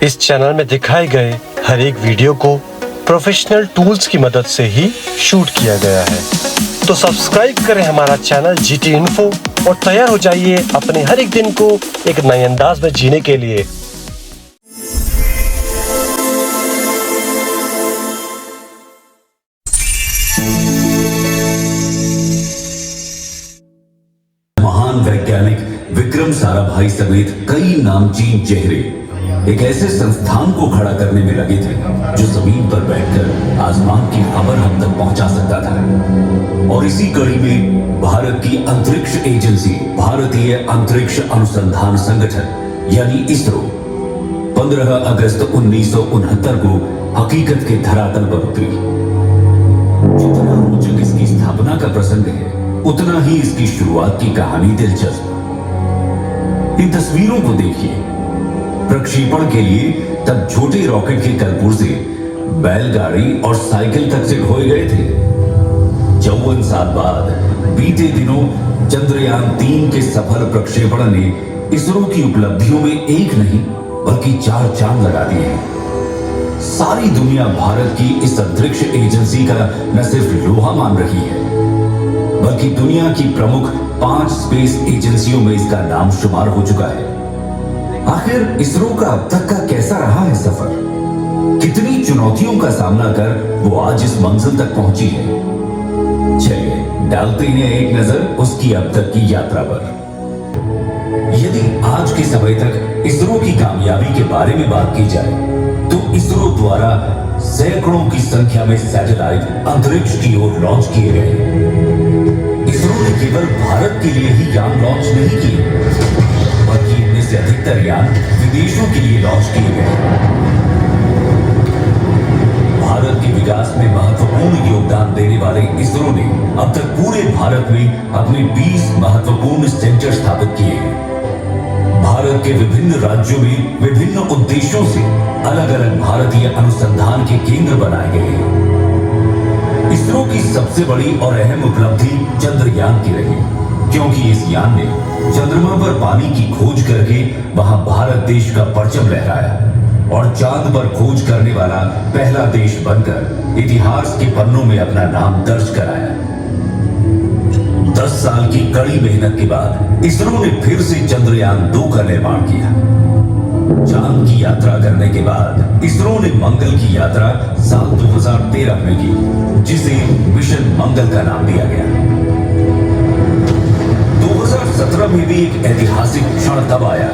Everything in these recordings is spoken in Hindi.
इस चैनल में दिखाए गए हर एक वीडियो को प्रोफेशनल टूल्स की मदद से ही शूट किया गया है। तो सब्सक्राइब करें हमारा चैनल GT इन्फो और तैयार हो जाइए अपने हर एक दिन को एक नए अंदाज में जीने के लिए। महान वैज्ञानिक विक्रम साराभाई समेत कई नामचीन चेहरे एक ऐसे संस्थान को खड़ा करने में लगे थे जो जमीन पर बैठकर आसमान की खबर हम तक पहुंचा सकता था। और इसी कड़ी में भारत की अंतरिक्ष एजेंसी भारतीय अंतरिक्ष अनुसंधान संगठन यानी इसरो 15 अगस्त 1969 को हकीकत के धरातल पर उतरी। जितना रोचक इसकी स्थापना का प्रसंग है, उतना ही इसकी शुरुआत की कहानी दिलचस्प। इन तस्वीरों को देखिए। प्रक्षेपण के लिए तब छोटे रॉकेट के कलपुर्जे बैलगाड़ी और साइकिल तक से ढोए गए थे। 54 साल बाद बीते दिनों चंद्रयान 3 के सफल प्रक्षेपण ने इसरो की उपलब्धियों में एक नहीं बल्कि 4 चांद लगा दिए हैं। सारी दुनिया भारत की इस अंतरिक्ष एजेंसी का न सिर्फ लोहा मान रही है, बल्कि दुनिया की प्रमुख 5 स्पेस एजेंसियों में इसका नाम शुमार हो चुका है। आखिर इसरो का अब तक का कैसा रहा है सफर? कितनी चुनौतियों का सामना कर वो आज इस मंजिल तक पहुंची है? चलिए डालते हैं एक नजर उसकी अब तक की यात्रा पर। यदि आज के समय तक इसरो की कामयाबी के बारे में बात की जाए तो इसरो द्वारा सैकड़ों की संख्या में सैटेलाइट अंतरिक्ष की ओर लॉन्च किए गए। इसरो ने केवल भारत के लिए ही यान लॉन्च नहीं किए, बल्कि इनमें से अधिकतर यान विदेशों के लिए लॉन्च किए गए। भारत के विकास में महत्वपूर्ण योगदान देने वाले इसरो ने अब तक पूरे भारत में अपने 20 महत्वपूर्ण सेंटर स्थापित किए हैं। भारत के विभिन्न राज्यों में विभिन्न उद्देश्यों से अलग अलग भारतीय अनुसंधान के केंद्र बनाए गए हैं। इसरो की सबसे बड़ी और अहम उपलब्धि चंद्रयान की रही, क्योंकि इस यान ने चंद्रमा पर पानी की खोज करके वहां भारत देश का परचम लहराया और चांद पर खोज करने वाला पहला देश बनकर इतिहास के पन्नों में अपना नाम दर्ज कराया। 10 साल की कड़ी मेहनत के बाद इसरो ने फिर से चंद्रयान 2 का निर्माण किया। चांद की यात्रा करने के बाद इसरो ने मंगल की यात्रा साल 2013 में की, जिसे मिशन मंगल का नाम दिया गया। 2017 में भी एक ऐतिहासिक क्षण तब आया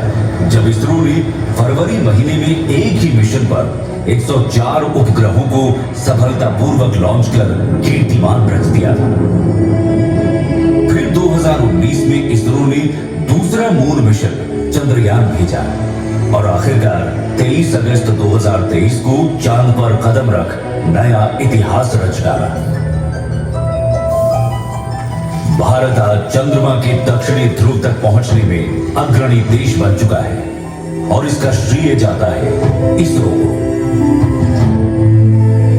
जब इसरो ने फरवरी महीने में एक ही मिशन पर 104 उपग्रहों को सफलतापूर्वक लॉन्च कर कीर्तिमान रच दिया था। फिर 2019 में इसरो ने दूसरा मून मिशन चंद्रयान भेजा और आखिरकार 23 अगस्त 2023 को चांद पर कदम रख नया इतिहास रच डाला। भारत आज चंद्रमा के दक्षिणी ध्रुव तक पहुंचने में अग्रणी देश बन चुका है और इसका श्रेय जाता है इसरो को।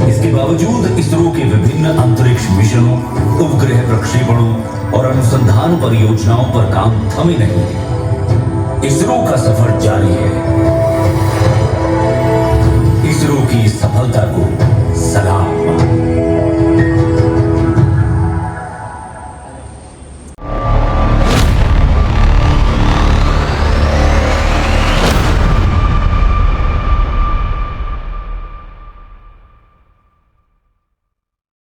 इसके बावजूद इसरो के विभिन्न अंतरिक्ष मिशनों, उपग्रह प्रक्षेपणों और अनुसंधान परियोजनाओं पर काम थमे नहीं है। इसरो का सफर जारी है। इसरो की सफलता को सलाम।